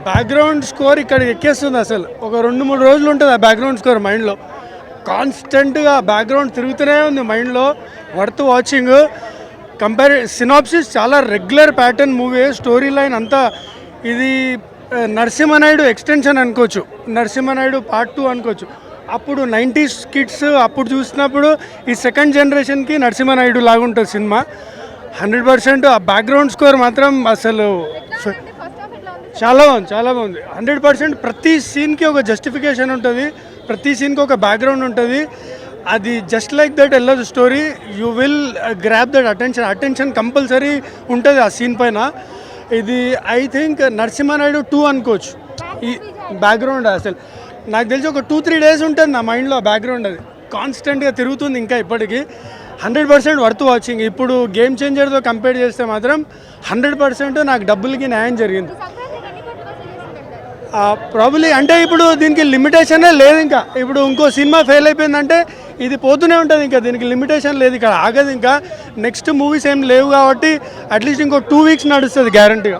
Background score ఇక్కడ ఎక్కేస్తుంది అసలు. ఒక 2-3 రోజులు ఉంటుంది ఆ బ్యాక్గ్రౌండ్ స్కోర్ మైండ్లో. కాన్స్టెంట్గా బ్యాక్గ్రౌండ్ తిరుగుతూనే ఉంది మైండ్లో. Worth watching. సినాప్సిస్ చాలా regular pattern movie. Story line అంతా ఇది నరసింహనాయుడు ఎక్స్టెన్షన్ అనుకోవచ్చు. నరసింహనాయుడు పార్ట్ 2 అనుకోవచ్చు. అప్పుడు 90s కిడ్స్ అప్పుడు చూసినప్పుడు ఈ సెకండ్ జనరేషన్కి నరసింహనాయుడు లాగా ఉంటుంది సినిమా. 100% ఆ బ్యాక్గ్రౌండ్ స్కోర్ మాత్రం అసలు చాలా బాగుంది. 100% ప్రతి సీన్కి ఒక జస్టిఫికేషన్ ఉంటుంది, ప్రతి సీన్కి ఒక బ్యాక్గ్రౌండ్ ఉంటుంది. అది జస్ట్ లైక్ దట్ వెళ్ళదు story. You will grab that attention compulsory ఉంటుంది ఆ సీన్ పైన. ఇది ఐ థింక్ నరసింహనాయుడు 2 అనుకోవచ్చు. ఈ బ్యాక్గ్రౌండ్ అసలు నాకు తెలిసి ఒక 2-3 డేస్ ఉంటుంది నా మైండ్లో ఆ బ్యాక్గ్రౌండ్. అది కాన్స్టెంట్గా తిరుగుతుంది ఇంకా ఇప్పటికీ. 100% వర్త్ వాచింగ్. ఇప్పుడు గేమ్ చేంజర్తో కంపేర్ చేస్తే మాత్రం 100% నాకు డబ్బులకి న్యాయం జరిగింది. ప్రాబ్లీ అంటే ఇప్పుడు దీనికి లిమిటేషనే లేదు. ఇంకా ఇప్పుడు ఇంకో సినిమా ఫెయిల్ అయిపోయిందంటే ఇది పోతూనే ఉంటుంది. ఇంకా దీనికి లిమిటేషన్ లేదు, ఇక్కడ ఆగదు. ఇంకా నెక్స్ట్ మూవీస్ ఏం లేవు కాబట్టి అట్లీస్ట్ ఇంకో 2 వీక్స్ నడుస్తుంది గ్యారంటీగా.